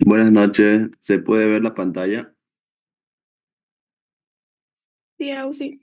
Buenas noches, ¿se puede ver la pantalla? Sí, Ausi.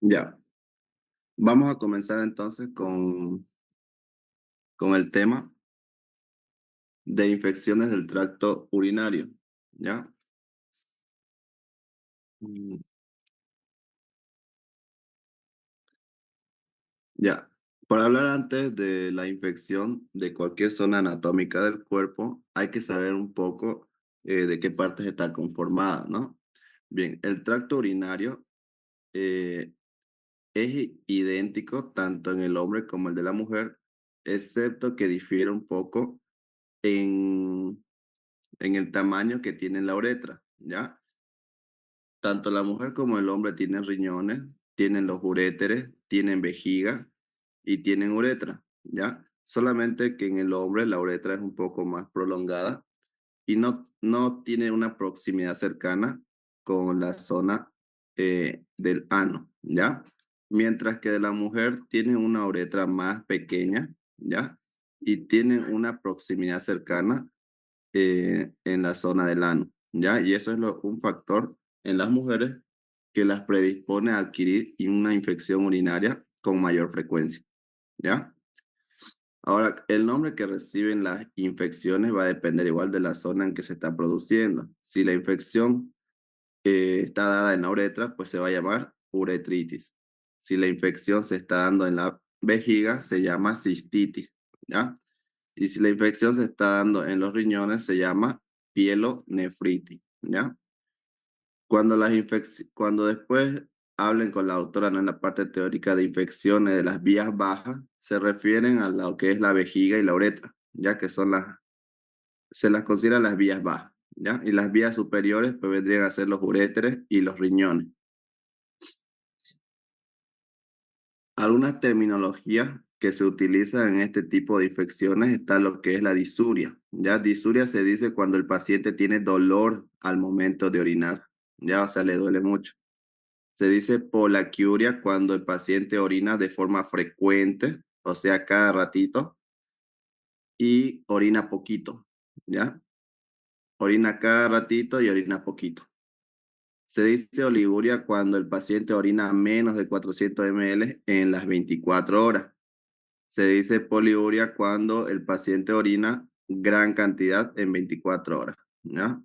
Ya, vamos a comenzar entonces con el tema de infecciones del tracto urinario. ¿Ya? Mm, Ya, para hablar antes de la infección de cualquier zona anatómica del cuerpo, hay que saber un poco de qué partes está conformada, ¿no? Bien, el tracto urinario eh, es idéntico tanto en el hombre como el de la mujer, excepto que difiere un poco en el tamaño que tiene la uretra, ¿ya? Tanto la mujer como el hombre tienen riñones, tienen los uréteres, tienen vejiga y tienen uretra, ¿ya? Solamente que en el hombre la uretra es un poco más prolongada y no tiene una proximidad cercana con la zona del ano, ¿ya? Mientras que de la mujer tiene una uretra más pequeña, ¿ya? Y tiene una proximidad cercana en la zona del ano, ¿ya? Y eso es un factor en las mujeres que las predispone a adquirir una infección urinaria con mayor frecuencia, ¿ya? Ahora, el nombre que reciben las infecciones va a depender igual de la zona en que se está produciendo. Si la infección está dada en la uretra, pues se va a llamar uretritis. Si la infección se está dando en la vejiga, se llama cistitis, ¿ya? Y si la infección se está dando en los riñones, se llama pielonefritis, ¿ya? Cuando después hablen con la doctora, ¿no? En la parte teórica de infecciones de las vías bajas, se refieren a lo que es la vejiga y la uretra, ya que se las considera las vías bajas, ¿ya? Y las vías superiores pues vendrían a ser los uréteres y los riñones. Algunas terminologías que se utilizan en este tipo de infecciones está lo que es la disuria. Ya disuria se dice cuando el paciente tiene dolor al momento de orinar, ya, o sea, le duele mucho. Se dice polaquiuria cuando el paciente orina de forma frecuente, o sea, cada ratito, y orina poquito, ¿ya? Orina cada ratito y orina poquito. Se dice oliguria cuando el paciente orina menos de 400 ml en las 24 horas. Se dice poliuria cuando el paciente orina gran cantidad en 24 horas, ¿ya?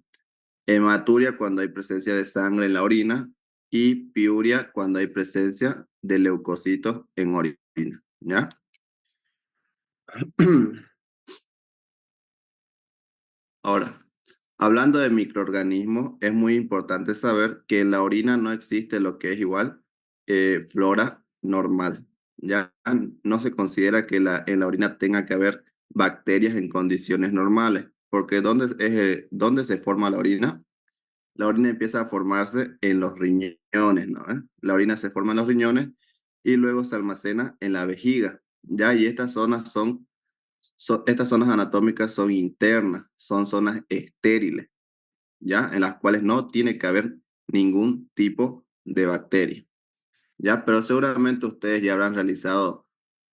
Hematuria cuando hay presencia de sangre en la orina y piuria cuando hay presencia de leucocitos en orina, ¿ya? Ahora, hablando de microorganismos, es muy importante saber que en la orina no existe lo que es igual flora normal. Ya no se considera que en la orina tenga que haber bacterias en condiciones normales, porque ¿dónde se forma la orina? La orina empieza a formarse en los riñones, ¿no? La orina se forma en los riñones y luego se almacena en la vejiga, ¿ya? Y estas zonas anatómicas son internas, son zonas estériles, ¿ya? En las cuales no tiene que haber ningún tipo de bacteria, ¿ya? Pero seguramente ustedes ya habrán realizado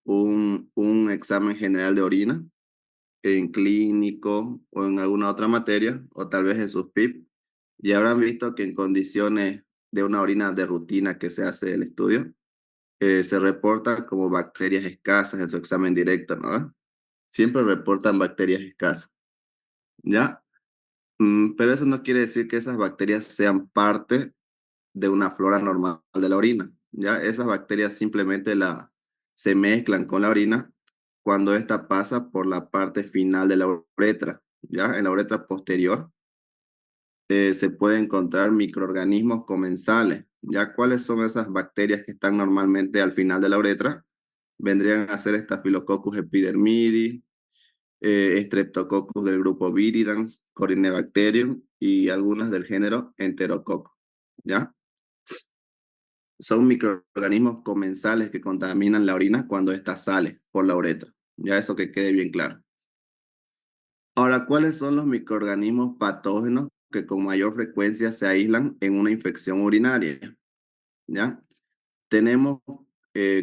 un examen general de orina en clínico o en alguna otra materia, o tal vez en sus PIP, y habrán visto que en condiciones de una orina de rutina que se hace el estudio, se reporta como bacterias escasas en su examen directo, ¿no? Siempre reportan bacterias escasas, ¿ya? Pero eso no quiere decir que esas bacterias sean parte de una flora normal de la orina, ¿ya? Esas bacterias simplemente se mezclan con la orina cuando ésta pasa por la parte final de la uretra, ¿ya? En la uretra posterior se pueden encontrar microorganismos comensales, ¿ya? ¿Cuáles son esas bacterias que están normalmente al final de la uretra? Vendrían a ser Staphylococcus epidermidis, Streptococcus del grupo Viridans, Corynebacterium y algunas del género Enterococcus, ¿ya? Son microorganismos comensales que contaminan la orina cuando ésta sale por la uretra. Ya eso que quede bien claro. Ahora, ¿cuáles son los microorganismos patógenos que con mayor frecuencia se aíslan en una infección urinaria? ¿Ya? Tenemos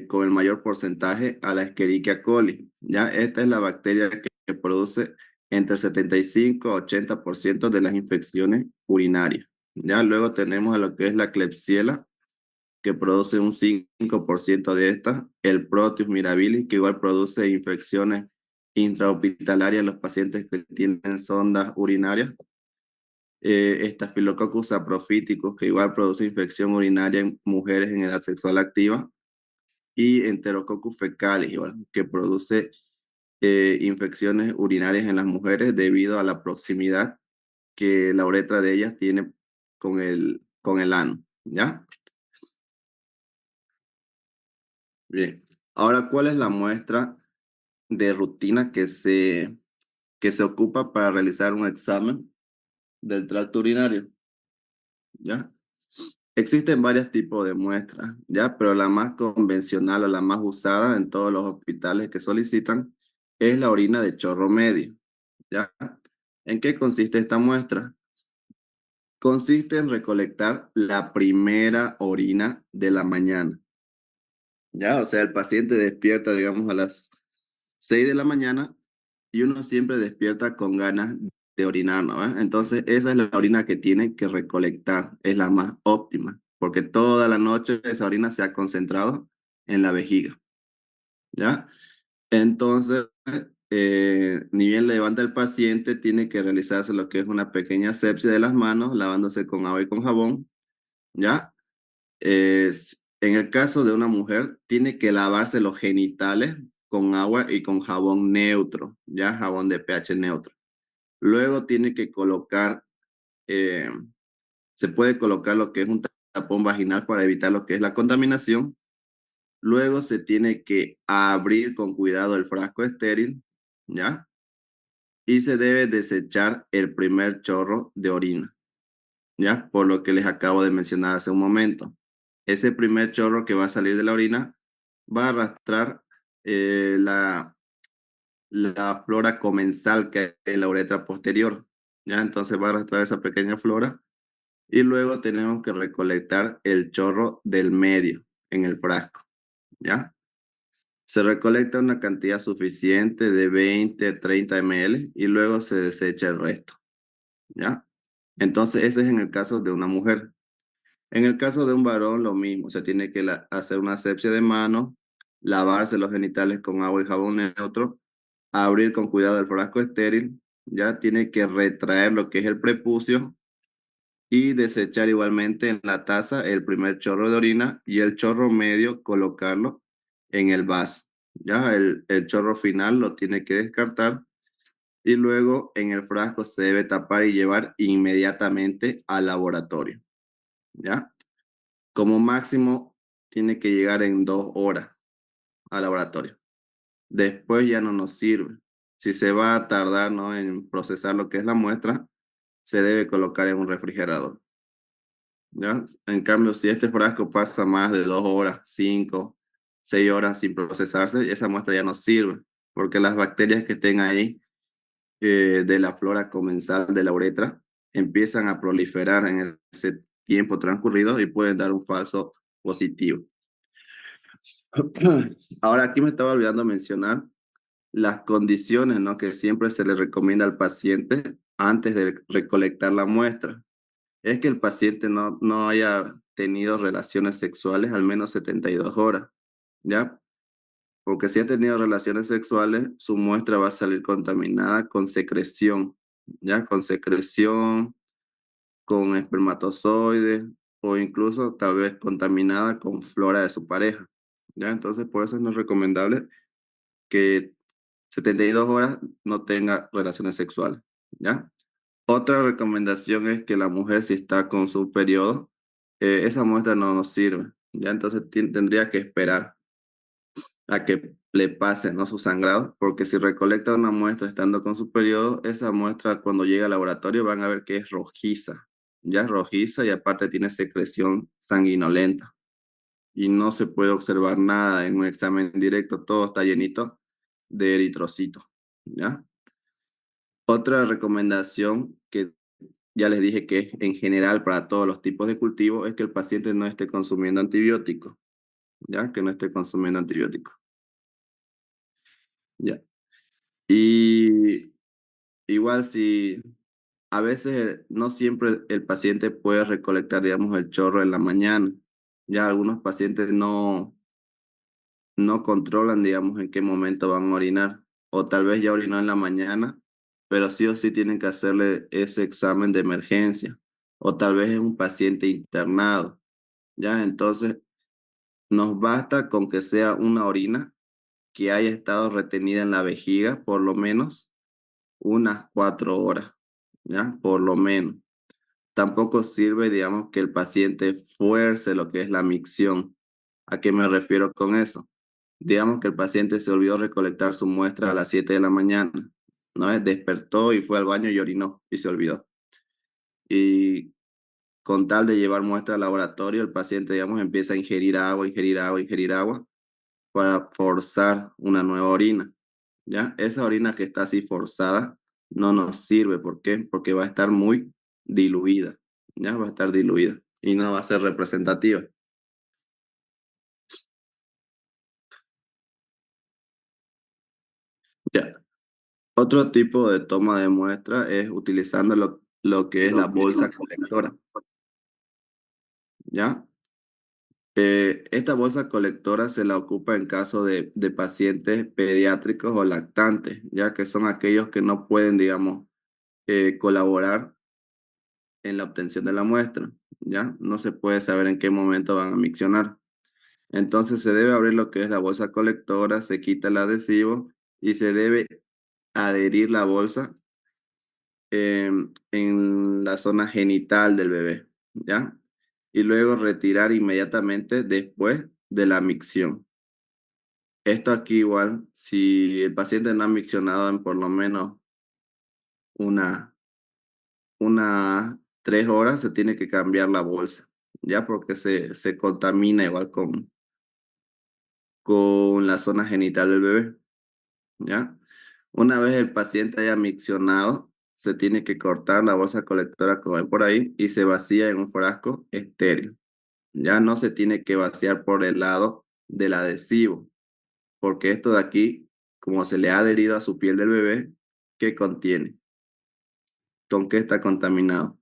con el mayor porcentaje a la Escherichia coli. ¿Ya? Esta es la bacteria que produce entre 75 a 80% de las infecciones urinarias. ¿Ya? Luego tenemos a lo que es la Klebsiella, que produce un 5% de estas, el Proteus mirabilis, que igual produce infecciones intrahospitalarias en los pacientes que tienen sondas urinarias, Staphylococcus saprophyticus, que igual produce infección urinaria en mujeres en edad sexual activa, y Enterococcus fecalis, igual, que produce infecciones urinarias en las mujeres debido a la proximidad que la uretra de ellas tiene con el ano, ¿ya? Bien. Ahora, ¿cuál es la muestra de rutina que se ocupa para realizar un examen del tracto urinario? ¿Ya? Existen varios tipos de muestras, ¿ya? Pero la más convencional o la más usada en todos los hospitales que solicitan es la orina de chorro medio, ¿ya? ¿En qué consiste esta muestra? Consiste en recolectar la primera orina de la mañana, ¿ya? O sea, el paciente despierta, digamos, a las 6 de la mañana y uno siempre despierta con ganas de orinar, ¿no? Entonces, esa es la orina que tiene que recolectar, es la más óptima, porque toda la noche esa orina se ha concentrado en la vejiga, ¿ya? Entonces, ni bien levanta el paciente, tiene que realizarse lo que es una pequeña asepsia de las manos, lavándose con agua y con jabón, ¿ya? En el caso de una mujer, tiene que lavarse los genitales con agua y con jabón neutro, ¿ya? Jabón de pH neutro. Luego tiene que colocar, eh, se puede colocar lo que es un tapón vaginal para evitar lo que es la contaminación. Luego se tiene que abrir con cuidado el frasco estéril, ¿ya? Y se debe desechar el primer chorro de orina, ¿ya? Por lo que les acabo de mencionar hace un momento. Ese primer chorro que va a salir de la orina va a arrastrar la flora comensal que hay en la uretra posterior, ¿ya? Entonces va a arrastrar esa pequeña flora y luego tenemos que recolectar el chorro del medio en el frasco, ¿ya? Se recolecta una cantidad suficiente de 20, 30 ml y luego se desecha el resto, ¿ya? Entonces, ese es en el caso de una mujer. En el caso de un varón, lo mismo, se tiene que hacer una asepsia de mano, lavarse los genitales con agua y jabón neutro, abrir con cuidado el frasco estéril, ya tiene que retraer lo que es el prepucio y desechar igualmente en la taza el primer chorro de orina y el chorro medio colocarlo en el vaso. Ya el chorro final lo tiene que descartar y luego en el frasco se debe tapar y llevar inmediatamente al laboratorio. ¿Ya? Como máximo tiene que llegar en 2 horas al laboratorio. Después ya no nos sirve. Si se va a tardar, ¿no?, en procesar lo que es la muestra, se debe colocar en un refrigerador. ¿Ya? En cambio, si este frasco pasa más de 2 horas, 5, 6 horas sin procesarse, esa muestra ya no sirve, porque las bacterias que estén ahí de la flora comensal de la uretra empiezan a proliferar en ese tiempo transcurrido y pueden dar un falso positivo. Ahora, aquí me estaba olvidando mencionar las condiciones, ¿no?, que siempre se le recomienda al paciente antes de recolectar la muestra. Es que el paciente no haya tenido relaciones sexuales al menos 72 horas, ¿ya? Porque si ha tenido relaciones sexuales, su muestra va a salir contaminada con secreción, ¿ya? Con secreción, con espermatozoides o incluso tal vez contaminada con flora de su pareja, ¿ya? Entonces, por eso es no recomendable que 72 horas no tenga relaciones sexuales, ¿ya? Otra recomendación es que la mujer, si está con su periodo, esa muestra no nos sirve, ¿ya? Entonces tendría que esperar a que le pase, ¿no?, su sangrado, porque si recolecta una muestra estando con su periodo, esa muestra cuando llega al laboratorio van a ver que es rojiza, ya es rojiza y aparte tiene secreción sanguinolenta y no se puede observar nada en un examen directo, todo está llenito de eritrocitos, ¿ya? Otra recomendación que ya les dije que es en general para todos los tipos de cultivo es que el paciente no esté consumiendo antibióticos, ¿ya? Que no esté consumiendo antibióticos, ¿ya? Y igual si a veces no siempre el paciente puede recolectar, digamos, el chorro en la mañana, ya algunos pacientes no controlan, digamos, en qué momento van a orinar, o tal vez ya orinó en la mañana, pero sí o sí tienen que hacerle ese examen de emergencia, o tal vez es un paciente internado, ¿ya? Entonces, nos basta con que sea una orina que haya estado retenida en la vejiga por lo menos unas 4 horas, ¿ya? Por lo menos. Tampoco sirve, digamos, que el paciente fuerce lo que es la micción. ¿A qué me refiero con eso? Digamos que el paciente se olvidó recolectar su muestra a las 7 de la mañana, ¿no? Despertó y fue al baño y orinó y se olvidó. Y con tal de llevar muestra al laboratorio, el paciente, digamos, empieza a ingerir agua, ingerir agua, ingerir agua para forzar una nueva orina, ¿ya? Esa orina que está así forzada no nos sirve. ¿Por qué? Porque va a estar muy diluida, ya va a estar diluida y no va a ser representativa. Ya. Otro tipo de toma de muestra es utilizando lo que es la bolsa colectora, ¿ya? Esta bolsa colectora se la ocupa en caso de pacientes pediátricos o lactantes, ya que son aquellos que no pueden, digamos, colaborar en la obtención de la muestra, ¿ya? No se puede saber en qué momento van a miccionar. Entonces se debe abrir lo que es la bolsa colectora, se quita el adhesivo y se debe adherir la bolsa en la zona genital del bebé, ¿ya? Y luego retirar inmediatamente después de la micción. Esto aquí igual, si el paciente no ha miccionado en por lo menos una, unas 3 horas, se tiene que cambiar la bolsa, ¿ya? Porque se contamina igual con la zona genital del bebé, ¿ya? Una vez el paciente haya miccionado, se tiene que cortar la bolsa colectora como ven por ahí y se vacía en un frasco estéril. Ya no se tiene que vaciar por el lado del adhesivo, porque esto de aquí, como se le ha adherido a su piel del bebé, ¿qué contiene? ¿Con qué está contaminado?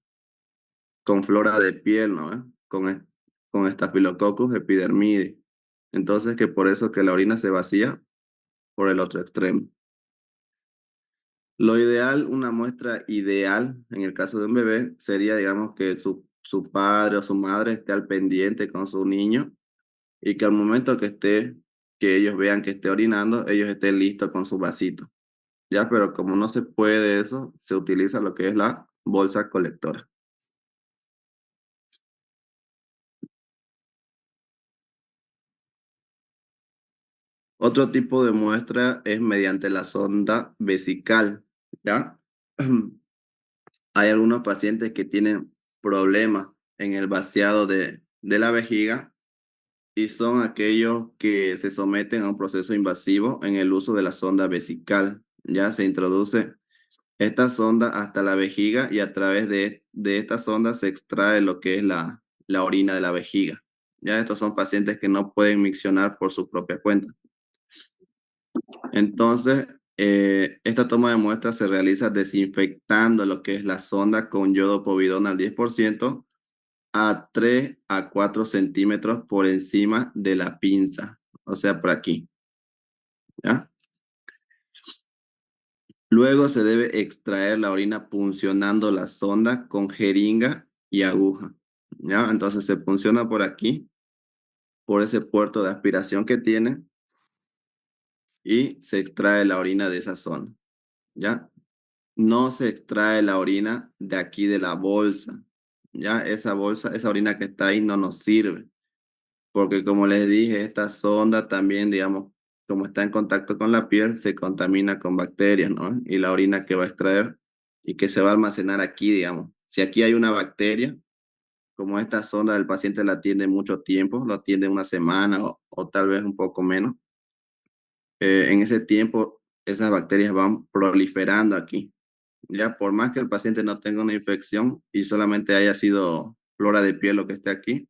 Con flora de piel, ¿no? Con Staphylococcus epidermidis. Entonces, que por eso que la orina se vacía por el otro extremo. Lo ideal, una muestra ideal en el caso de un bebé sería, digamos, que su padre o su madre esté al pendiente con su niño y que al momento que ellos vean que esté orinando, ellos estén listos con su vasito. Ya, pero como no se puede eso, se utiliza lo que es la bolsa colectora. Otro tipo de muestra es mediante la sonda vesical, ¿ya? Hay algunos pacientes que tienen problemas en el vaciado de la vejiga y son aquellos que se someten a un proceso invasivo en el uso de la sonda vesical. Ya se introduce esta sonda hasta la vejiga y a través de esta sonda se extrae lo que es la orina de la vejiga. Ya estos son pacientes que no pueden miccionar por su propia cuenta. Entonces, esta toma de muestra se realiza desinfectando lo que es la sonda con yodo povidona al 10% a 3 a 4 centímetros por encima de la pinza, o sea, por aquí, ¿ya? Luego se debe extraer la orina puncionando la sonda con jeringa y aguja, ¿ya? Entonces se punciona por aquí, por ese puerto de aspiración que tiene y se extrae la orina de esa zona, ¿ya? No se extrae la orina de aquí de la bolsa, ¿ya? Esa bolsa, esa orina que está ahí no nos sirve. Porque como les dije, esta sonda también, digamos, como está en contacto con la piel, se contamina con bacterias, ¿no? Y la orina que va a extraer y que se va a almacenar aquí, digamos. Si aquí hay una bacteria, como esta sonda del paciente la atiende mucho tiempo, lo atiende una semana o tal vez un poco menos, en ese tiempo esas bacterias van proliferando aquí. Ya por más que el paciente no tenga una infección y solamente haya sido flora de piel lo que esté aquí,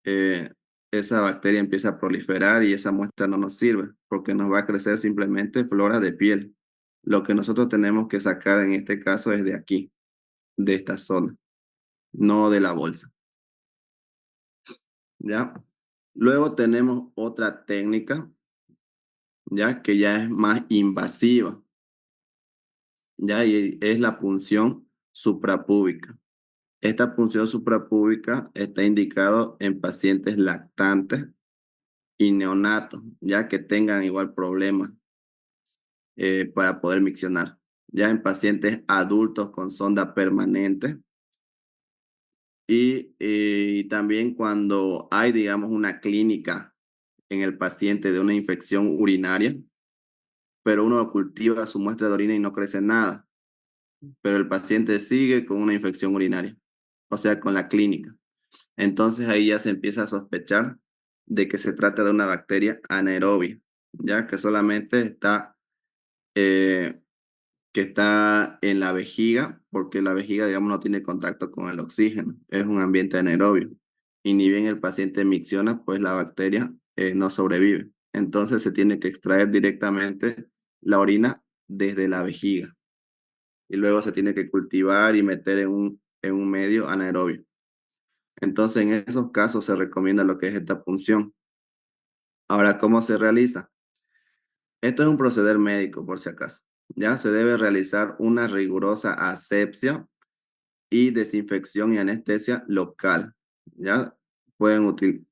eh, esa bacteria empieza a proliferar y esa muestra no nos sirve porque nos va a crecer simplemente flora de piel. Lo que nosotros tenemos que sacar en este caso es de aquí, de esta zona, no de la bolsa, ¿ya? Luego tenemos otra técnica, ¿ya? Que ya es más invasiva, ¿ya? Y es la punción suprapúbica. Esta punción suprapúbica está indicado en pacientes lactantes y neonatos, ya que tengan igual problemas para poder miccionar. Ya en pacientes adultos con sonda permanente y también cuando hay, digamos, una clínica en el paciente de una infección urinaria, pero uno cultiva su muestra de orina y no crece nada, pero el paciente sigue con una infección urinaria, o sea, con la clínica. Entonces ahí ya se empieza a sospechar de que se trata de una bacteria anaerobia, ya que solamente está eh, que está en la vejiga, porque la vejiga, digamos, no tiene contacto con el oxígeno, es un ambiente anaerobio. Y ni bien el paciente micciona, pues la bacteria no sobrevive. Entonces se tiene que extraer directamente la orina desde la vejiga y luego se tiene que cultivar y meter en un medio anaerobio. Entonces en esos casos se recomienda lo que es esta punción. Ahora, ¿cómo se realiza? Esto es un proceder médico, por si acaso. Ya se debe realizar una rigurosa asepsia y desinfección y anestesia local. Ya pueden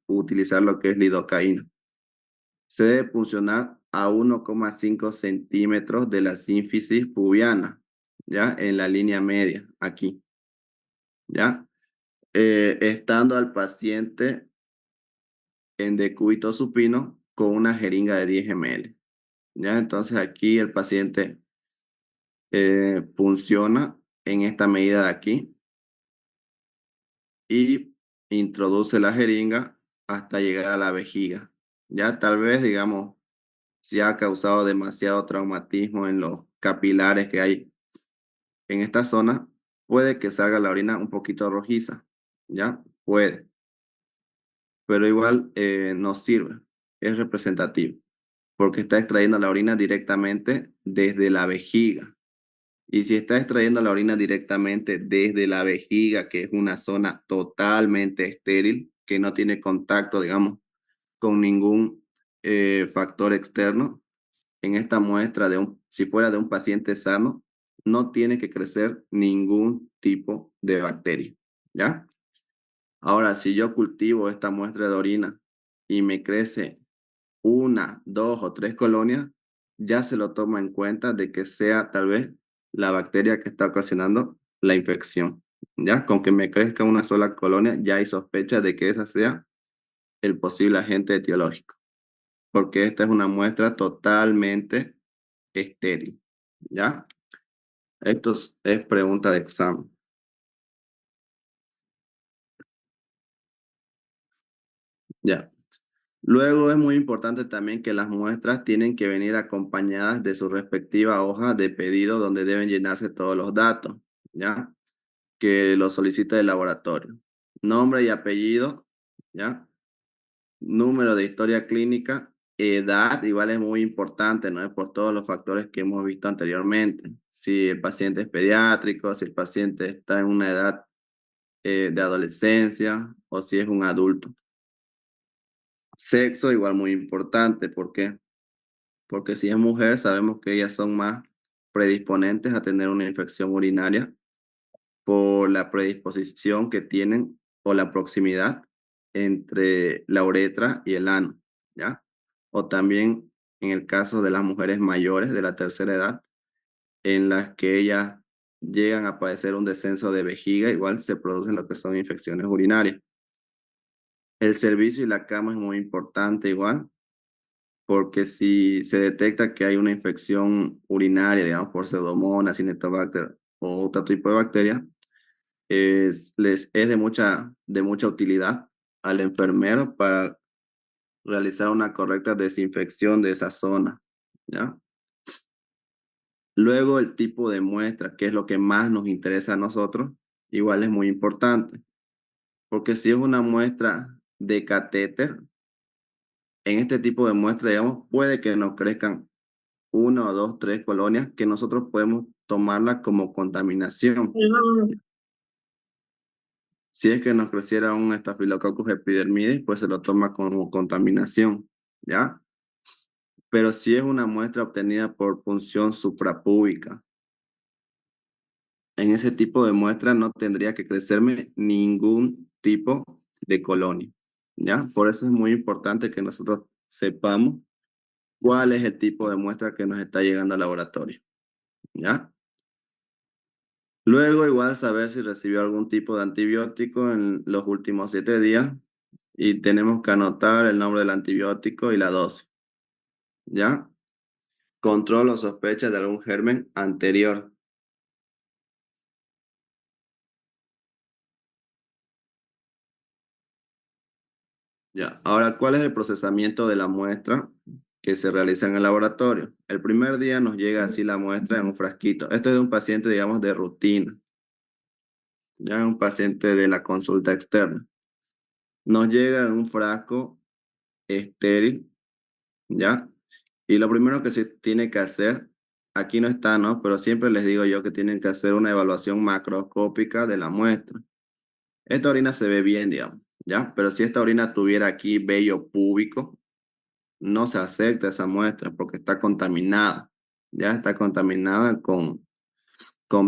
utilizar lo que es lidocaína. Se debe puncionar a 1,5 centímetros de la sínfisis pubiana, ya en la línea media, aquí, ya. Estando al paciente en decúbito supino con una jeringa de 10 ml. Ya, entonces aquí el paciente funciona en esta medida de aquí y introduce la jeringa hasta llegar a la vejiga. Ya tal vez, digamos, si ha causado demasiado traumatismo en los capilares que hay en esta zona, puede que salga la orina un poquito rojiza. Ya puede, pero igual nos sirve, es representativo, porque está extrayendo la orina directamente desde la vejiga. Y si está extrayendo la orina directamente desde la vejiga, que es una zona totalmente estéril, que no tiene contacto, digamos, con ningún factor externo, en esta muestra si fuera de un paciente sano, no tiene que crecer ningún tipo de bacteria, ¿ya? Ahora, si yo cultivo esta muestra de orina y me crece una, dos o tres colonias, ya se lo toma en cuenta de que sea tal vez la bacteria que está ocasionando la infección. Ya, con que me crezca una sola colonia, ya hay sospecha de que esa sea el posible agente etiológico, porque esta es una muestra totalmente estéril. ¿Ya? Esto es pregunta de examen. ¿Ya? Luego es muy importante también que las muestras tienen que venir acompañadas de su respectiva hoja de pedido donde deben llenarse todos los datos, ¿ya? Que lo solicita el laboratorio. Nombre y apellido, ¿ya? Número de historia clínica, edad, igual es muy importante, ¿no? Es por todos los factores que hemos visto anteriormente. Si el paciente es pediátrico, si el paciente está en una edad de adolescencia o si es un adulto. Sexo, igual muy importante, ¿por qué? Porque si es mujer, sabemos que ellas son más predisponentes a tener una infección urinaria por la predisposición que tienen o la proximidad entre la uretra y el ano, ¿ya? O también en el caso de las mujeres mayores de la tercera edad, en las que ellas llegan a padecer un descenso de vejiga, igual se producen lo que son infecciones urinarias. El servicio y la cama es muy importante igual, porque si se detecta que hay una infección urinaria, digamos por Pseudomonas, Cinetobacter o otro tipo de bacteria, es de mucha utilidad al enfermero para realizar una correcta desinfección de esa zona, ¿ya? Luego el tipo de muestra, que es lo que más nos interesa a nosotros, igual es muy importante, porque si es una muestra de catéter, en este tipo de muestra, digamos, puede que nos crezcan una o dos, tres colonias que nosotros podemos tomarla como contaminación. Si es que nos creciera un Staphylococcus epidermidis, pues se lo toma como contaminación, ¿ya? Pero si es una muestra obtenida por punción suprapúbica, en ese tipo de muestra no tendría que crecerme ningún tipo de colonia, ¿ya? Por eso es muy importante que nosotros sepamos cuál es el tipo de muestra que nos está llegando al laboratorio, ¿ya? Luego, igual saber si recibió algún tipo de antibiótico en los últimos 7 días y tenemos que anotar el nombre del antibiótico y la dosis, ¿ya? Control o sospecha de algún germen anterior. Ya. Ahora, ¿cuál es el procesamiento de la muestra? que se realiza en el laboratorio. El primer día nos llega así la muestra en un frasquito. Esto es de un paciente, digamos, de rutina, ya un paciente de la consulta externa. Nos llega en un frasco estéril, ¿ya? Y lo primero que se tiene que hacer, aquí no está, ¿no? Pero siempre les digo yo que tienen que hacer una evaluación macroscópica de la muestra. Esta orina se ve bien, digamos, ¿ya? Pero si esta orina tuviera aquí vello púbico, no se acepta esa muestra porque está contaminada, ya está contaminada con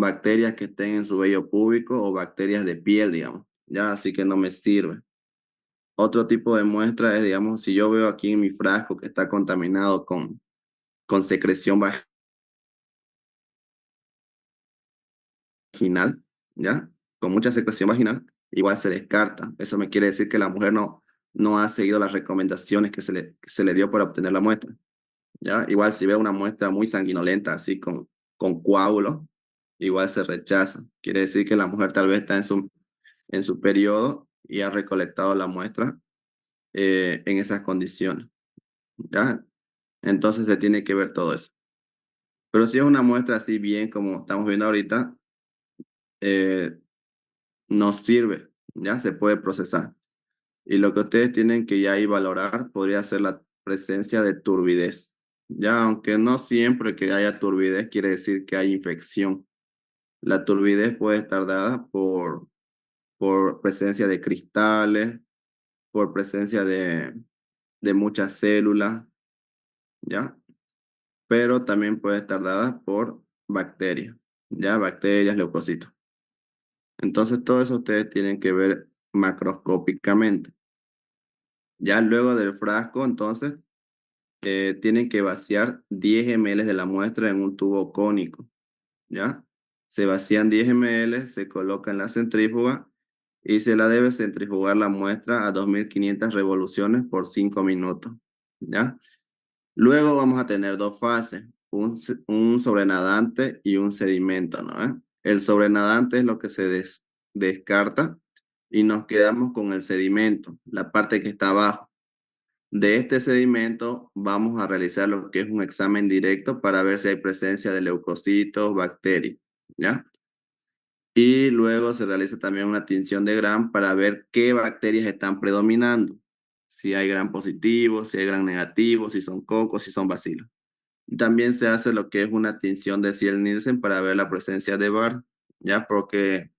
bacterias que estén en su vello púbico o bacterias de piel, digamos, ya, así que no me sirve. Otro tipo de muestra es, digamos, si yo veo aquí en mi frasco que está contaminado con secreción vaginal, ¿ya? Con mucha secreción vaginal, igual se descarta. Eso me quiere decir que la mujer no ha seguido las recomendaciones que se le dio para obtener la muestra, ¿ya? Igual si veo una muestra muy sanguinolenta, así con coágulos, igual se rechaza. Quiere decir que la mujer tal vez está en su periodo y ha recolectado la muestra en esas condiciones, ¿ya? Entonces se tiene que ver todo eso. Pero si es una muestra así bien como estamos viendo ahorita, eh, nos sirve, ya se puede procesar. Y lo que ustedes tienen que ya ahí valorar podría ser la presencia de turbidez. Ya, aunque no siempre que haya turbidez quiere decir que hay infección. La turbidez puede estar dada por presencia de cristales, por presencia de muchas células, ¿ya? Pero también puede estar dada por bacterias, ¿ya? Bacterias, leucocitos. Entonces, todo eso ustedes tienen que ver macroscópicamente. Ya luego del frasco, entonces, tienen que vaciar 10 ml de la muestra en un tubo cónico, ¿ya? Se vacían 10 ml, se coloca en la centrífuga y se la debe centrifugar la muestra a 2500 revoluciones por 5 minutos, ¿ya? Luego vamos a tener dos fases, un sobrenadante y un sedimento, ¿no? El sobrenadante es lo que se descarta y nos quedamos con el sedimento, la parte que está abajo. De este sedimento vamos a realizar lo que es un examen directo para ver si hay presencia de leucocitos, bacterias, ¿ya? Y luego se realiza también una tinción de Gram para ver qué bacterias están predominando, si hay Gram positivo, si hay Gram negativo, si son cocos, si son bacilos. También se hace lo que es una tinción de Ziel-Nielsen para ver la presencia de VAR, ¿ya? Porque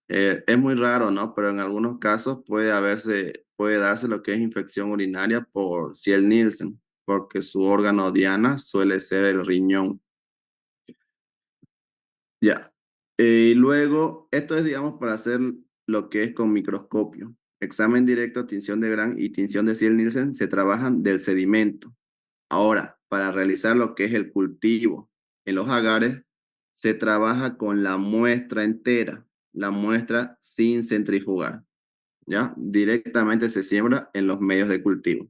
es muy raro, ¿no? Pero en algunos casos puede darse lo que es infección urinaria por Ziel-Nielsen, porque su órgano diana suele ser el riñón, ¿ya? Y luego, esto es, digamos, para hacer lo que es con microscopio. Examen directo, tinción de Gram y tinción de Ziel-Nielsen se trabajan del sedimento. Ahora, para realizar lo que es el cultivo en los agares, se trabaja con la muestra entera, la muestra sin centrifugar, ¿ya? Directamente se siembra en los medios de cultivo,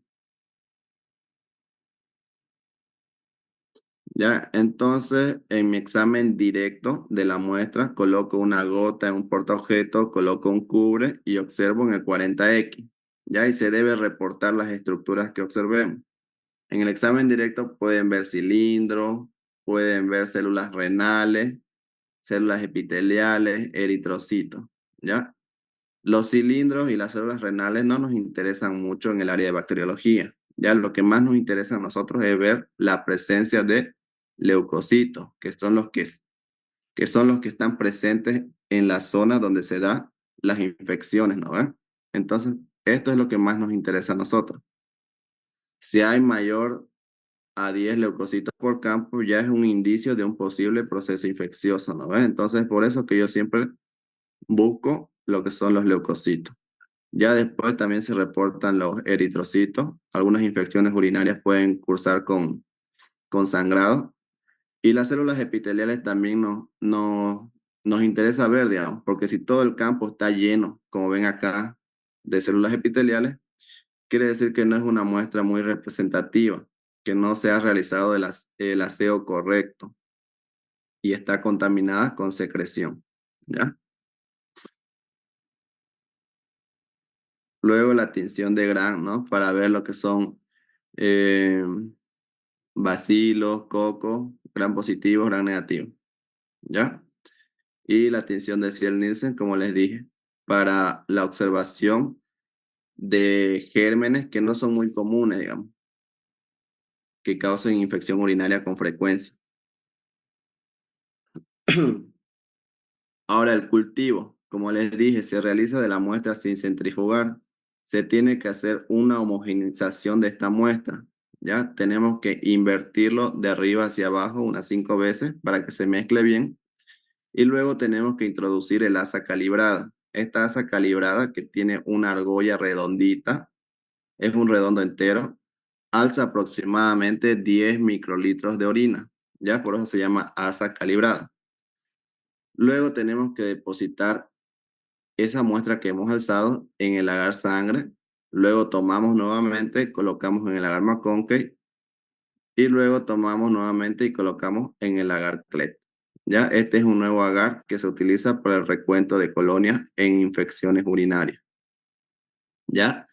¿ya? Entonces, en mi examen directo de la muestra, coloco una gota en un portaobjeto, coloco un cubre y observo en el 40X, ¿ya? Y se debe reportar las estructuras que observemos. En el examen directo pueden ver cilindros, pueden ver células renales, células epiteliales, eritrocitos, ¿ya? Los cilindros y las células renales no nos interesan mucho en el área de bacteriología, ¿ya? Lo que más nos interesa a nosotros es ver la presencia de leucocitos, que son los que están presentes en la zona donde se dan las infecciones, ¿no ven? Entonces, esto es lo que más nos interesa a nosotros. Si hay mayor a 10 leucocitos por campo, ya es un indicio de un posible proceso infeccioso, ¿no ves? Entonces, por eso que yo siempre busco lo que son los leucocitos. Ya después también se reportan los eritrocitos. Algunas infecciones urinarias pueden cursar con sangrado. Y las células epiteliales también nos interesa ver, digamos, porque si todo el campo está lleno, como ven acá, de células epiteliales, quiere decir que no es una muestra muy representativa, que no se ha realizado el aseo correcto y está contaminada con secreción, ¿ya? Luego la tinción de Gram, ¿no? Para ver lo que son eh, bacilos, coco, gram positivo, gram negativo, ¿ya? Y la tinción de Ciel-Nielsen, como les dije, para la observación de gérmenes que no son muy comunes, digamos, que causen infección urinaria con frecuencia. Ahora, el cultivo, como les dije, se realiza de la muestra sin centrifugar. Se tiene que hacer una homogeneización de esta muestra. Ya tenemos que invertirlo de arriba hacia abajo unas 5 veces para que se mezcle bien. Y luego tenemos que introducir el asa calibrada. Esta asa calibrada que tiene una argolla redondita, es un redondo entero, alza aproximadamente 10 microlitros de orina. Ya por eso se llama asa calibrada. Luego tenemos que depositar esa muestra que hemos alzado en el agar sangre. Luego tomamos nuevamente, colocamos en el agar McConkey y luego tomamos nuevamente y colocamos en el agar CLET. Ya, este es un nuevo agar que se utiliza para el recuento de colonias en infecciones urinarias. Ya,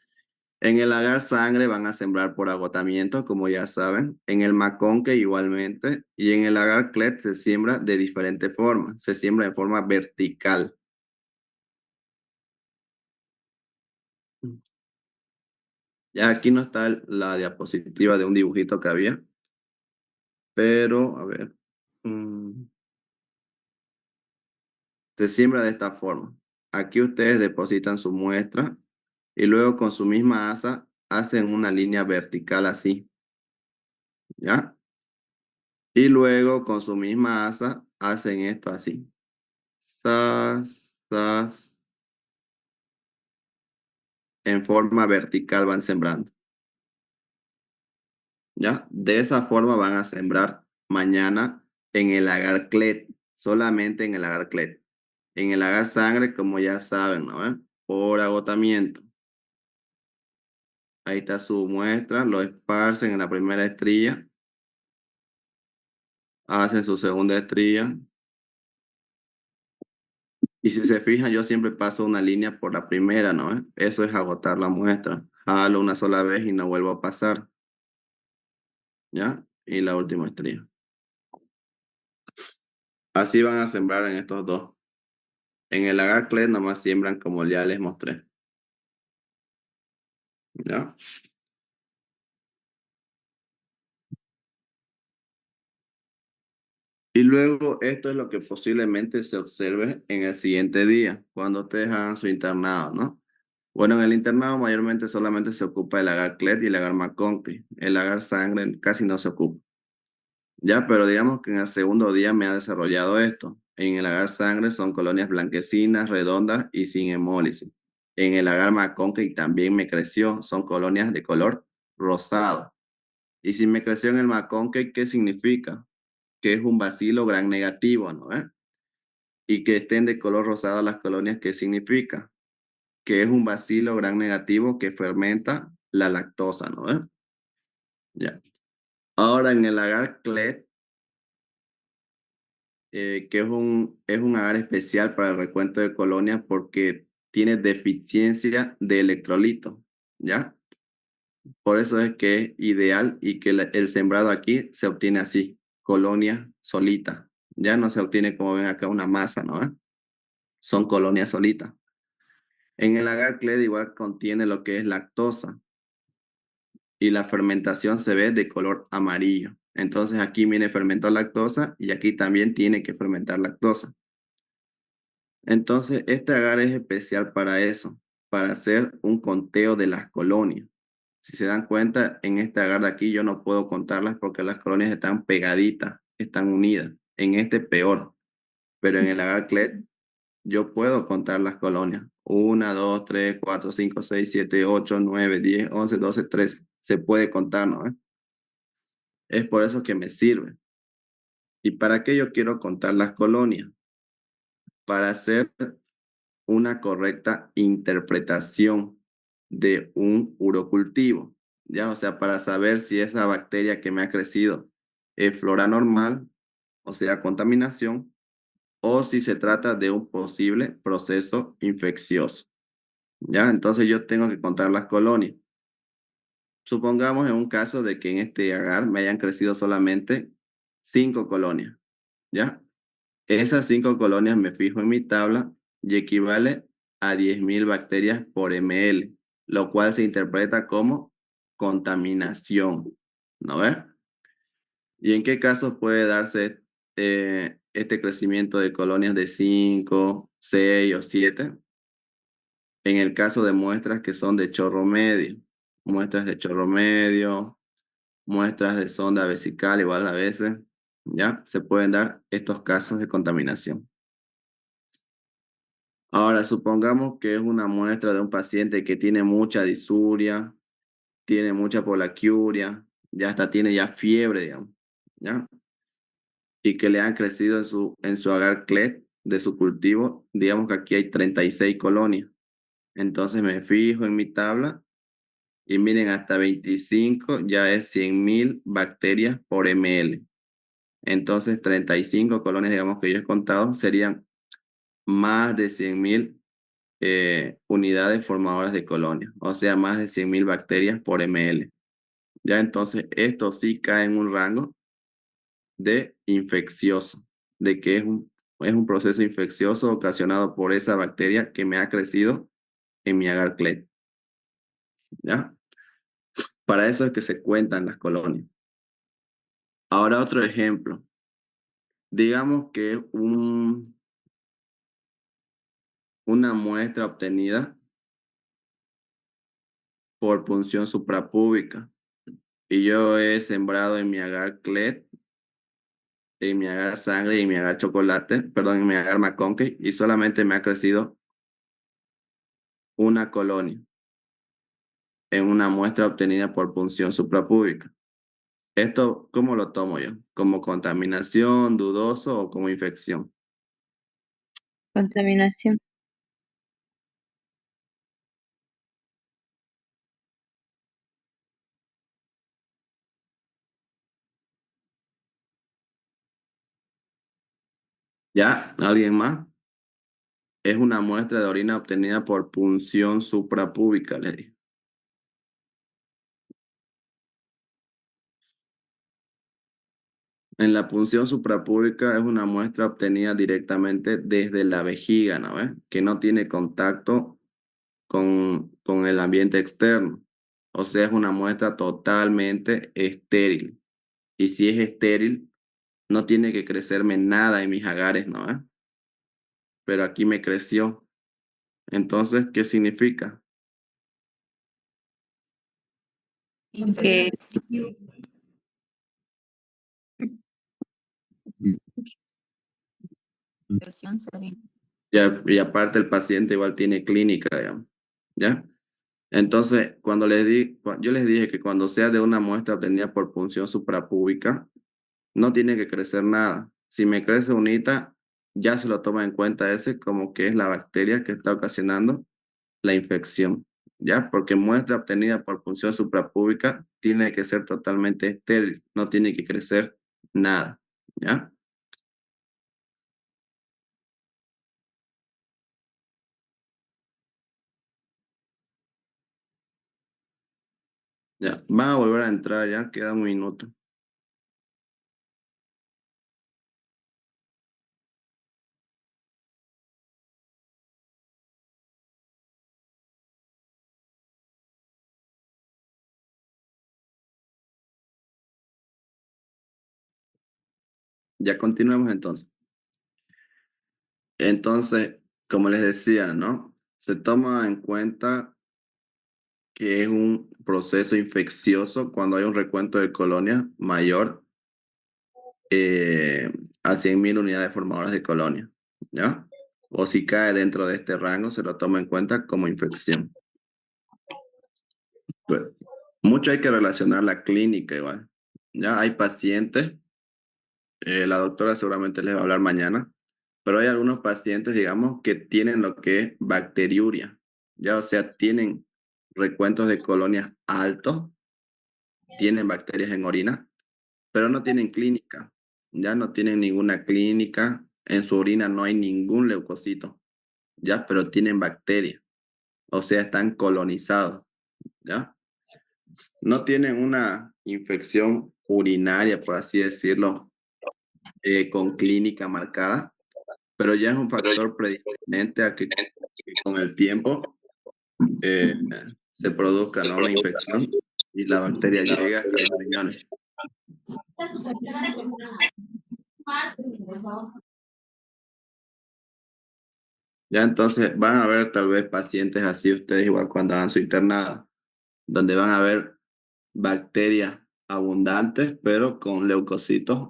en el agar sangre van a sembrar por agotamiento, como ya saben. En el McConkey igualmente. Y en el agar CLET se siembra de diferentes formas. Se siembra de forma vertical. Ya aquí no está la diapositiva de un dibujito que había, pero a ver, mm, se siembra de esta forma. Aquí ustedes depositan su muestra y luego con su misma asa hacen una línea vertical así, ¿ya? Y luego con su misma asa hacen esto así. Sas, sas, en forma vertical van sembrando, ¿ya? De esa forma van a sembrar mañana en el agar CLET, solamente en el agar CLET. En el agar sangre, como ya saben, ¿no ven? Por agotamiento. Ahí está su muestra, lo esparcen en la primera estría, hacen su segunda estría. Y si se fijan, yo siempre paso una línea por la primera, ¿no ven? Eso es agotar la muestra. Jalo una sola vez y no vuelvo a pasar, ¿ya? Y la última estría. Así van a sembrar en estos dos. En el agar CLED nomás siembran como ya les mostré, ¿ya? Y luego esto es lo que posiblemente se observe en el siguiente día, cuando ustedes hagan su internado, ¿no? Bueno, en el internado mayormente solamente se ocupa el agar CLED y el agar McConkey. El agar sangre casi no se ocupa. Ya, pero digamos que en el segundo día me ha desarrollado esto. En el agar sangre son colonias blanquecinas, redondas y sin hemólisis. En el agar McConkey también me creció, son colonias de color rosado. Y si me creció en el McConkey, ¿qué significa? Que es un bacilo gran negativo, ¿no? Y que estén de color rosado las colonias, ¿qué significa? Que es un bacilo gran negativo que fermenta la lactosa, ¿no? Ya. Ahora en el agar CLED, que es un agar especial para el recuento de colonias porque tiene deficiencia de electrolito, ¿ya? Por eso es que es ideal y que el sembrado aquí se obtiene así, colonia solita. Ya no se obtiene como ven acá una masa, ¿no? Son colonias solitas. En el agar CLED igual contiene lo que es lactosa y la fermentación se ve de color amarillo. Entonces aquí viene fermentó lactosa y aquí también tiene que fermentar lactosa. Entonces este agar es especial para eso, para hacer un conteo de las colonias. Si se dan cuenta, en este agar de aquí yo no puedo contarlas porque las colonias están pegaditas, están unidas. En este peor, pero en el agar CLED yo puedo contar las colonias. 1, 2, 3, 4, 5, 6, 7, 8, 9, 10, 11, 12, 13. Se puede contar, ¿no? Es por eso que me sirve. ¿Y para qué yo quiero contar las colonias? Para hacer una correcta interpretación de un urocultivo. ¿Ya? O sea, para saber si esa bacteria que me ha crecido es flora normal, o sea, contaminación, o si se trata de un posible proceso infeccioso. ¿Ya? Entonces yo tengo que contar las colonias. Supongamos en un caso de que en este agar me hayan crecido solamente 5 colonias, ¿ya? Esas 5 colonias me fijo en mi tabla y equivale a 10.000 bacterias por ml, lo cual se interpreta como contaminación, ¿no ves? ¿Y en qué casos puede darse este crecimiento de colonias de 5, 6 o 7? En el caso de muestras que son de chorro medio, muestras de chorro medio, muestras de sonda vesical igual a veces, ¿ya? Se pueden dar estos casos de contaminación. Ahora, supongamos que es una muestra de un paciente que tiene mucha disuria, tiene mucha polaquiuria, ya hasta tiene ya fiebre, digamos, ¿ya? Y que le han crecido en su agar CLET de su cultivo, digamos que aquí hay 36 colonias. Entonces me fijo en mi tabla y miren, hasta 25 ya es 100.000 bacterias por ml. Entonces 35 colonias, digamos que yo he contado, serían más de 100.000 unidades formadoras de colonias, o sea, más de 100.000 bacterias por ml. Ya entonces esto sí cae en un rango de infeccioso, de que es un proceso infeccioso ocasionado por esa bacteria que me ha crecido en mi agar CLET. ¿Ya? Para eso es que se cuentan las colonias. Ahora otro ejemplo. Digamos que una muestra obtenida por punción suprapúbica y yo he sembrado en mi agar CLET, en mi agar sangre y en mi agar chocolate, perdón, en mi agar McConkey, y solamente me ha crecido una colonia en una muestra obtenida por punción suprapúbica. ¿Esto cómo lo tomo yo? ¿Como contaminación, dudoso o como infección? Contaminación. ¿Ya? ¿Alguien más? Es una muestra de orina obtenida por punción suprapúbica, le dije. En la punción suprapúbica es una muestra obtenida directamente desde la vejiga, ¿no ves? Que no tiene contacto con el ambiente externo. O sea, es una muestra totalmente estéril. Y si es estéril, no tiene que crecerme nada en mis agares, ¿no ves? Pero aquí me creció. Entonces, ¿qué significa? Que Y aparte el paciente igual tiene clínica, digamos. ¿Ya? Entonces, yo les dije que cuando sea de una muestra obtenida por punción suprapúbica, no tiene que crecer nada. Si me crece unita, ya se lo toma en cuenta ese como que es la bacteria que está ocasionando la infección, ¿ya? Porque muestra obtenida por punción suprapúbica tiene que ser totalmente estéril, no tiene que crecer nada, ¿ya? Ya, van a volver a entrar, ya queda un minuto. Ya continuemos entonces. Entonces, como les decía, ¿no? Se toma en cuenta que es un proceso infeccioso cuando hay un recuento de colonias mayor eh, a 100.000 unidades formadoras de colonia, ¿ya? O si cae dentro de este rango, se lo toma en cuenta como infección. Pues, mucho hay que relacionar la clínica igual. Ya hay pacientes, la doctora seguramente les va a hablar mañana, pero hay algunos pacientes, digamos, que tienen lo que es bacteriuria, ya, o sea, tienen recuentos de colonias altos, tienen bacterias en orina, pero no tienen clínica, ya no tienen ninguna clínica, en su orina no hay ningún leucocito, ya, pero tienen bacterias, o sea, están colonizados, ya. No tienen una infección urinaria, por así decirlo, con clínica marcada, pero ya es un factor predisponente a que con el tiempo eh, se produzca, ¿no?, una infección y la bacteria llegue hasta los riñones. Ya entonces van a ver tal vez pacientes así ustedes igual cuando hagan su internada, donde van a ver bacterias abundantes, pero con leucocitos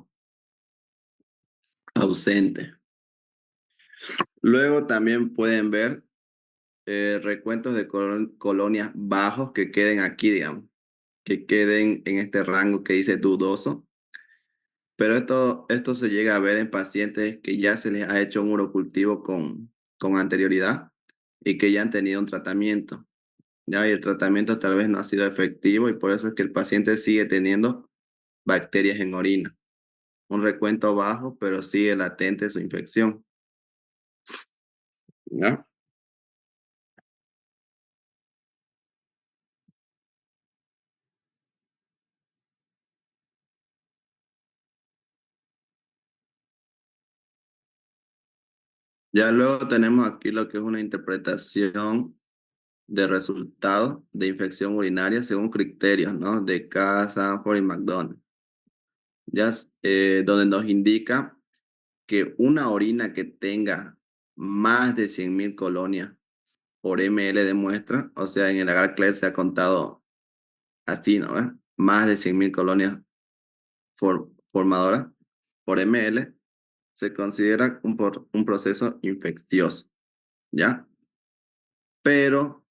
ausentes. Luego también pueden ver recuentos de colonias bajos que queden aquí, digamos, que queden en este rango que dice dudoso. Pero esto se llega a ver en pacientes que ya se les ha hecho un urocultivo con anterioridad y que ya han tenido un tratamiento. Ya, y el tratamiento tal vez no ha sido efectivo y por eso es que el paciente sigue teniendo bacterias en orina. Un recuento bajo, pero sigue latente su infección. ¿Ya? Ya luego tenemos aquí lo que es una interpretación de resultados de infección urinaria según criterios, ¿no?, de Casa, Sanford y McDonald. Ya, donde nos indica que una orina que tenga más de 100.000 colonias por ml de muestra, o sea, en el agar se ha contado así, ¿no? Más de 100.000 colonias formadoras por ml, se considera un proceso infeccioso, ¿ya? Pero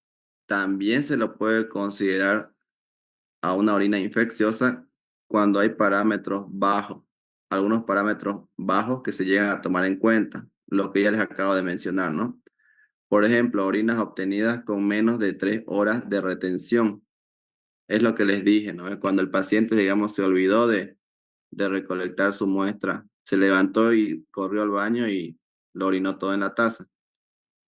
también se lo puede considerar a una orina infecciosa cuando hay parámetros bajos, algunos parámetros bajos que se llegan a tomar en cuenta, lo que ya les acabo de mencionar, ¿no? Por ejemplo, orinas obtenidas con menos de 3 horas de retención. Es lo que les dije, ¿no? Cuando el paciente, digamos, se olvidó de recolectar su muestra, se levantó y corrió al baño y lo orinó todo en la taza.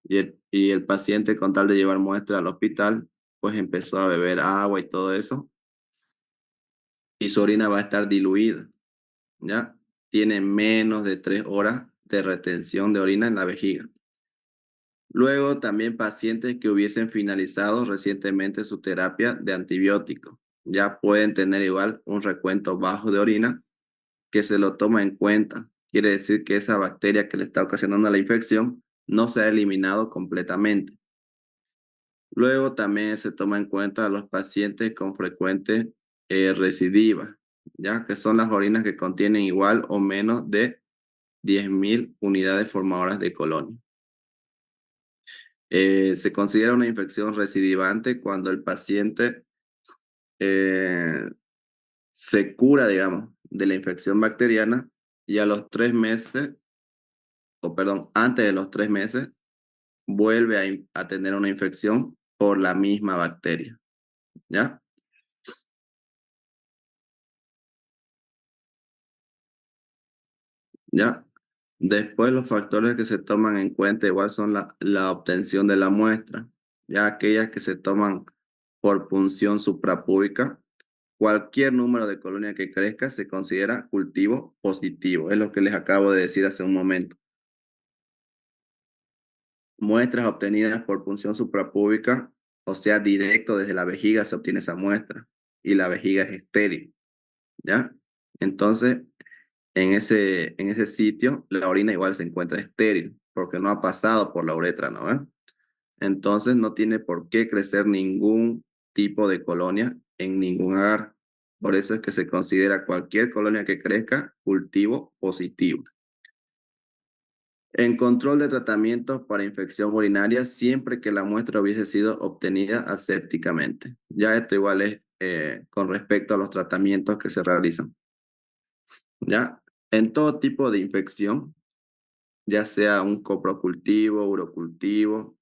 Y el paciente, con tal de llevar muestra al hospital, pues empezó a beber agua y todo eso, y su orina va a estar diluida, ¿ya? Tiene menos de 3 horas de retención de orina en la vejiga. Luego, también pacientes que hubiesen finalizado recientemente su terapia de antibiótico, ya pueden tener igual un recuento bajo de orina que se lo toma en cuenta. Quiere decir que esa bacteria que le está ocasionando la infección no se ha eliminado completamente. Luego también se toma en cuenta a los pacientes con frecuentes recidivas, ya que son las orinas que contienen igual o menos de 10.000 unidades formadoras de colonia. Se considera una infección recidivante cuando el paciente eh, se cura, digamos, de la infección bacteriana y a los 3 meses, o perdón, antes de los 3 meses, vuelve a tener una infección por la misma bacteria, ¿ya? ¿Ya? Después los factores que se toman en cuenta igual son la obtención de la muestra, ya aquellas que se toman por punción suprapúbica. Cualquier número de colonia que crezca se considera cultivo positivo, es lo que les acabo de decir hace un momento. Muestras obtenidas por punción suprapúbica, o sea, directo desde la vejiga se obtiene esa muestra y la vejiga es estéril, ¿ya? Entonces, en ese sitio, la orina igual se encuentra estéril porque no ha pasado por la uretra, ¿no? Entonces, no tiene por qué crecer ningún tipo de colonia en ningún agar. Por eso es que se considera cualquier colonia que crezca cultivo positivo. En control de tratamientos para infección urinaria, siempre que la muestra hubiese sido obtenida asépticamente. Ya esto igual es con respecto a los tratamientos que se realizan. Ya, en todo tipo de infección, ya sea un coprocultivo, urocultivo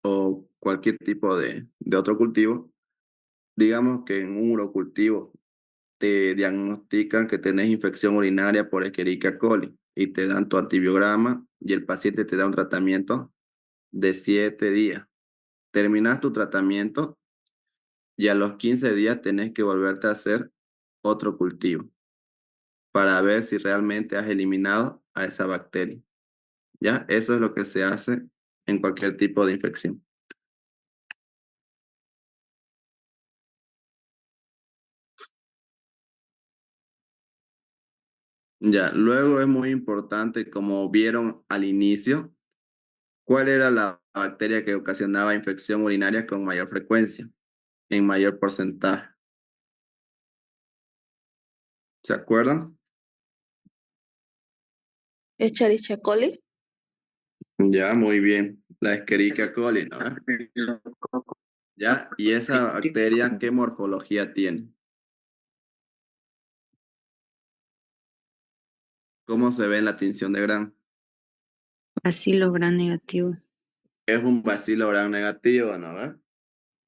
o cualquier tipo de otro cultivo, digamos que en un urocultivo te diagnostican que tenés infección urinaria por Escherichia coli y te dan tu antibiograma y el paciente te da un tratamiento de 7 días. Terminas tu tratamiento y a los 15 días tenés que volverte a hacer otro cultivo para ver si realmente has eliminado a esa bacteria. ¿Ya? Eso es lo que se hace en cualquier tipo de infección. Ya, luego es muy importante, como vieron al inicio, cuál era la bacteria que ocasionaba infección urinaria con mayor frecuencia, en mayor porcentaje. ¿Se acuerdan? Escherichia coli. Ya, muy bien. La Escherichia coli, ¿no? Ya, y esa bacteria, ¿qué morfología tiene? ¿Cómo se ve en la tinción de Gram? Bacilo gram negativo. Es un bacilo Gram negativo, ¿no? ¿Ve?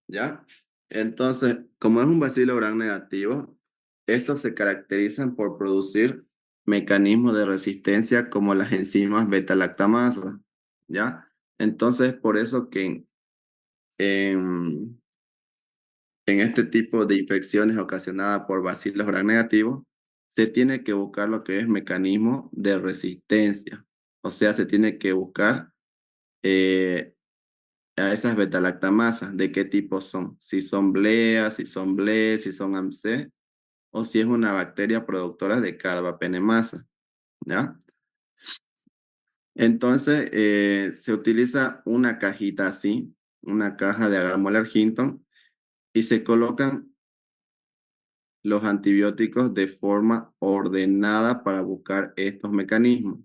¿Ya? Entonces, como es un bacilo Gram negativo, estos se caracterizan por producir mecanismos de resistencia como las enzimas beta-lactamasa, ¿ya? Entonces, por eso que en, en este tipo de infecciones ocasionadas por bacilos Gram negativos, se tiene que buscar lo que es mecanismo de resistencia. O sea, se tiene que buscar eh, a esas betalactamasas, de qué tipo son, si son blea, si son ble, si son AMC, o si es una bacteria productora de carbapenemasa, ¿ya? Entonces, se utiliza una cajita así, una caja de agar molar Hinton, y se colocan los antibióticos de forma ordenada para buscar estos mecanismos.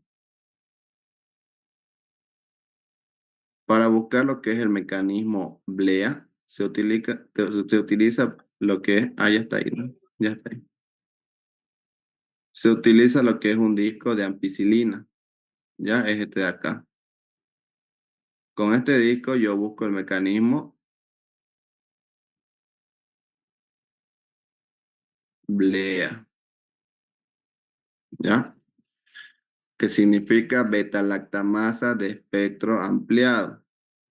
Para buscar lo que es el mecanismo blea, se utiliza lo que es, ya está ahí, ¿no? Ya está ahí. Se utiliza lo que es un disco de ampicilina, ya es este de acá. Con este disco yo busco el mecanismo blea, ya, que significa beta-lactamasa de espectro ampliado.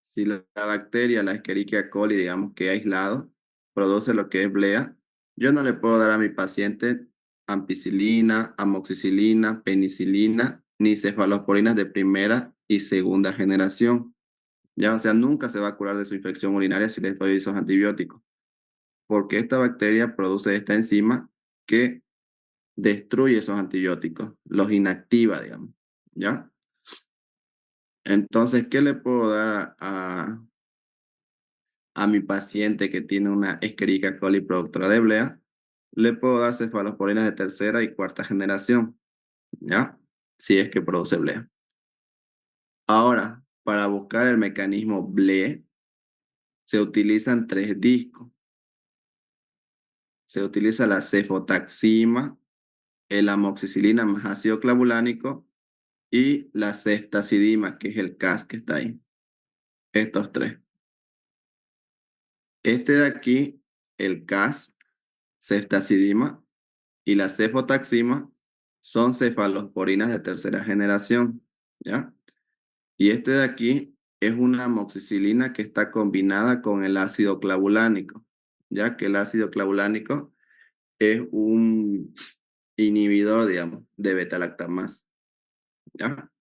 Si la bacteria, la Escherichia coli, digamos que aislado, produce lo que es blea, yo no le puedo dar a mi paciente ampicilina, amoxicilina, penicilina, ni cefalosporinas de primera y segunda generación. Ya, o sea, nunca se va a curar de su infección urinaria si le doy esos antibióticos, porque esta bacteria produce esta enzima que destruye esos antibióticos, los inactiva, digamos, ¿ya? Entonces, ¿qué le puedo dar a mi paciente que tiene una Escherichia coli productora de blea? Le puedo dar cefalosporinas de tercera y cuarta generación, ¿ya? Si es que produce blea. Ahora, para buscar el mecanismo BLE, se utilizan tres discos. Se utiliza la cefotaxima, el amoxicilina más ácido clavulánico y la ceftazidima, que es el CAS que está ahí. Estos tres. Este de aquí, el CAS, ceftazidima y la cefotaxima son cefalosporinas de tercera generación, ¿ya? Y este de aquí es una amoxicilina que está combinada con el ácido clavulánico, ya que el ácido clavulánico es un inhibidor, digamos, de beta-lactamasa, ¿ya?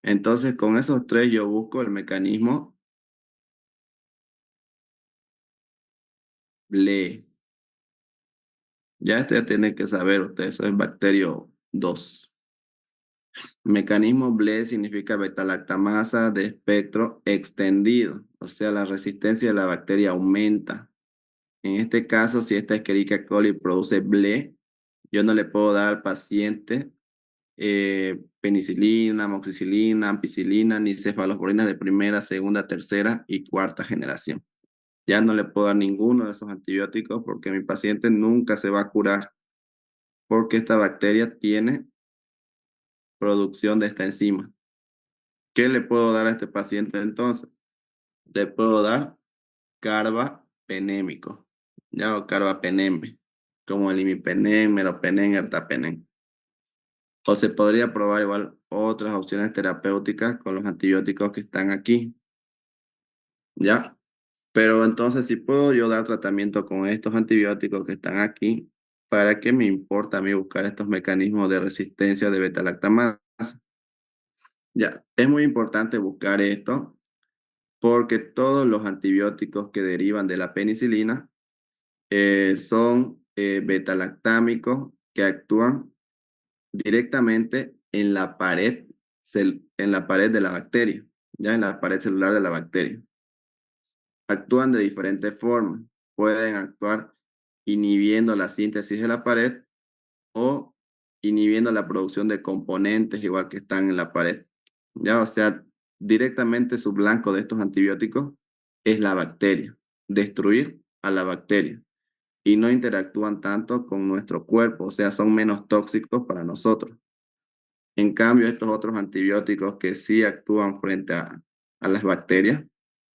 Entonces, con esos tres yo busco el mecanismo BLE. Ya este ya tiene que saber usted, eso es bacterio 2. Mecanismo BLE significa beta-lactamasa de espectro extendido, o sea, la resistencia de la bacteria aumenta. En este caso, si esta Escherichia coli produce BLE, yo no le puedo dar al paciente penicilina, amoxicilina, ampicilina, ni cefalosporinas de primera, segunda, tercera y cuarta generación. Ya no le puedo dar ninguno de esos antibióticos porque mi paciente nunca se va a curar porque esta bacteria tiene producción de esta enzima. ¿Qué le puedo dar a este paciente entonces? Le puedo dar carbapenémico, ya o carbapenembe, como el imipenem, meropenem, ertapenem. O se podría probar igual otras opciones terapéuticas con los antibióticos que están aquí, ¿ya? Pero entonces, si puedo yo dar tratamiento con estos antibióticos que están aquí, ¿para qué me importa a mí buscar estos mecanismos de resistencia de beta-lactamasa? Ya, es muy importante buscar esto porque todos los antibióticos que derivan de la penicilina son beta-lactámicos que actúan directamente en la pared, en la pared de la bacteria, ya en la pared celular de la bacteria. Actúan de diferentes formas. Pueden actuar inhibiendo la síntesis de la pared o inhibiendo la producción de componentes igual que están en la pared. Ya, o sea, directamente su blanco de estos antibióticos es la bacteria, destruir a la bacteria y no interactúan tanto con nuestro cuerpo, o sea, son menos tóxicos para nosotros. En cambio, estos otros antibióticos que sí actúan frente a las bacterias,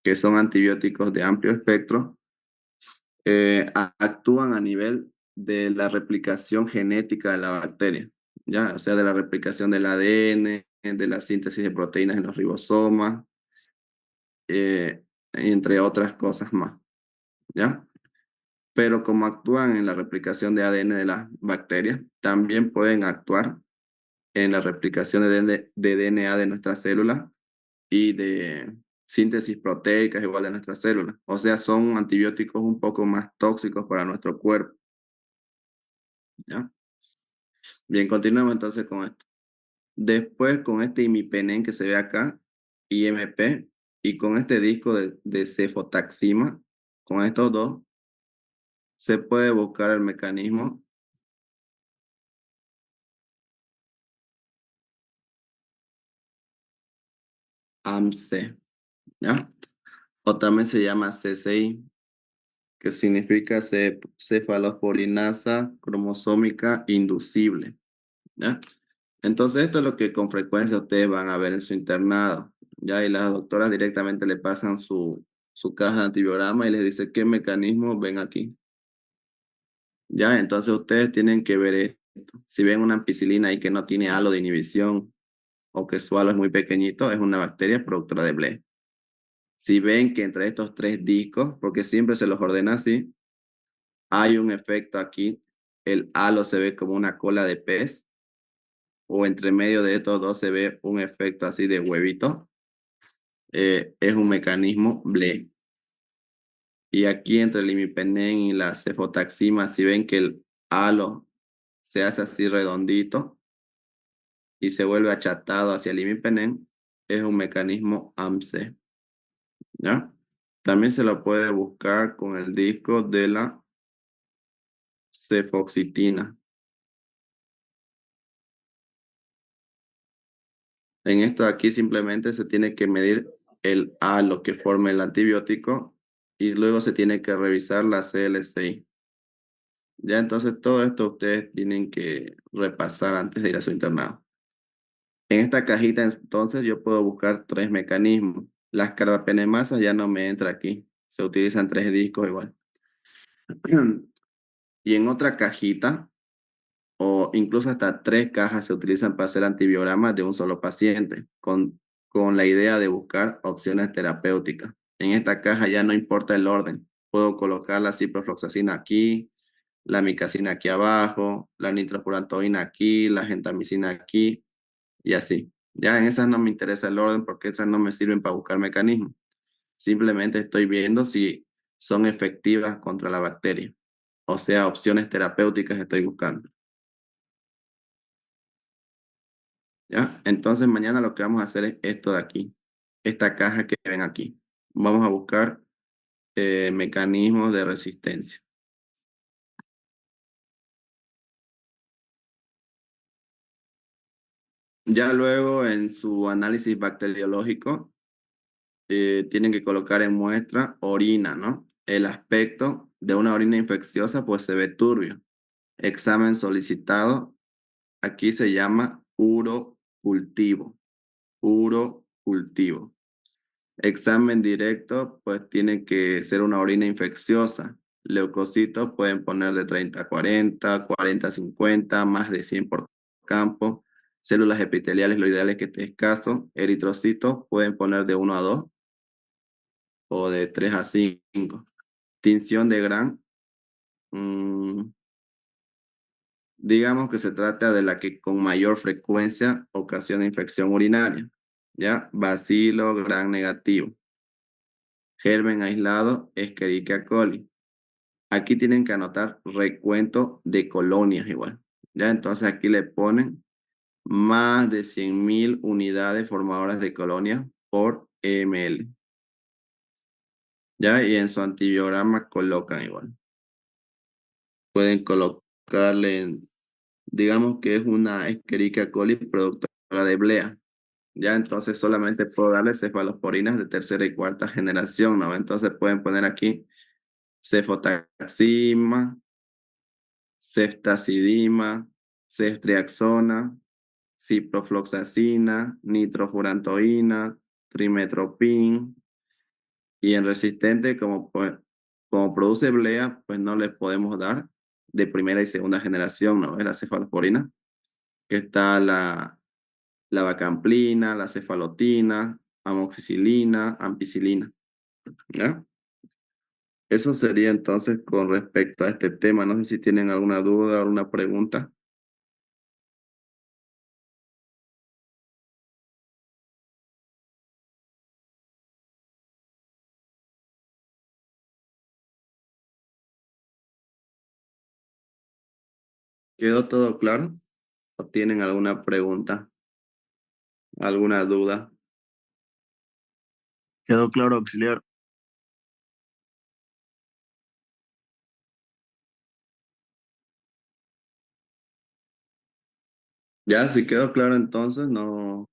que son antibióticos de amplio espectro, actúan a nivel de la replicación genética de la bacteria, ¿ya? O sea, de la replicación del ADN, de la síntesis de proteínas en los ribosomas, entre otras cosas más, ¿ya? Pero como actúan en la replicación de ADN de las bacterias, también pueden actuar en la replicación de DNA de nuestras células y de síntesis proteicas igual de nuestras células. O sea, son antibióticos un poco más tóxicos para nuestro cuerpo, ¿ya? Bien, continuemos entonces con esto. Después con este imipenem que se ve acá, IMP, y con este disco de cefotaxima, con estos dos, se puede buscar el mecanismo AMC, ¿ya? O también se llama CCI, que significa cefalosporinasa cromosómica inducible, ¿ya? Entonces esto es lo que con frecuencia ustedes van a ver en su internado, ¿ya? Y las doctoras directamente le pasan su caja de antibiograma y les dice qué mecanismo ven aquí, ¿ya? Entonces ustedes tienen que ver esto. Si ven una ampicilina ahí que no tiene halo de inhibición o que su halo es muy pequeñito, es una bacteria productora de BLE. Si ven que entre estos tres discos, porque siempre se los ordena así, hay un efecto aquí, el halo se ve como una cola de pez, o entre medio de estos dos se ve un efecto así de huevito, es un mecanismo BLE. Y aquí entre el imipenem y la cefotaxima, si ven que el halo se hace así redondito y se vuelve achatado hacia el imipenem, es un mecanismo AMC, ¿ya? También se lo puede buscar con el disco de la cefoxitina. En esto de aquí simplemente se tiene que medir el halo que forma el antibiótico y luego se tiene que revisar la CLCI. Ya entonces todo esto ustedes tienen que repasar antes de ir a su internado. En esta cajita entonces yo puedo buscar tres mecanismos. Las carbapenemasas ya no me entra aquí. Se utilizan tres discos igual. Y en otra cajita o incluso hasta tres cajas se utilizan para hacer antibiogramas de un solo paciente, con la idea de buscar opciones terapéuticas. En esta caja ya no importa el orden, puedo colocar la ciprofloxacina aquí, la micacina aquí abajo, la nitrofurantoína aquí, la gentamicina aquí y así. Ya en esas no me interesa el orden porque esas no me sirven para buscar mecanismos. Simplemente estoy viendo si son efectivas contra la bacteria. O sea, opciones terapéuticas estoy buscando. ¿Ya? Entonces mañana lo que vamos a hacer es esto de aquí, esta caja que ven aquí. Vamos a buscar mecanismos de resistencia. Ya luego en su análisis bacteriológico tienen que colocar en muestra orina, ¿no? El aspecto de una orina infecciosa pues se ve turbio. Examen solicitado, aquí se llama urocultivo. Urocultivo. Examen directo, pues tiene que ser una orina infecciosa. Leucocitos pueden poner de 30 a 40, 40 a 50, más de 100 por campo. Células epiteliales, lo ideal es que esté escaso. Eritrocitos pueden poner de 1 a 2. o de 3 a 5. Tinción de Gran, digamos que se trata de la que con mayor frecuencia ocasiona infección urinaria, ¿ya? Bacilo Gran negativo. Germen aislado, Escherichia coli. Aquí tienen que anotar recuento de colonias igual, ¿ya? Entonces aquí le ponen más de 100.000 unidades formadoras de colonias por ml, ¿ya? Y en su antibiograma colocan igual. Pueden colocarle, digamos que es una Escherichia coli productora de blea, ¿ya? Entonces solamente puedo darle cefalosporinas de tercera y cuarta generación, ¿no? Entonces pueden poner aquí cefotaxima, ceftazidima, ceftriaxona, ciprofloxacina, nitrofurantoína, trimetoprim, y en resistente, como produce blea, pues no le podemos dar de primera y segunda generación, ¿no? La cefalosporina, que está la vacamplina, la cefalotina, amoxicilina, ampicilina, ¿ya? Eso sería entonces con respecto a este tema. No sé si tienen alguna duda o alguna pregunta. ¿Quedó todo claro? ¿O tienen alguna pregunta, alguna duda? ¿Quedó claro, auxiliar? Ya, si quedó claro entonces, no,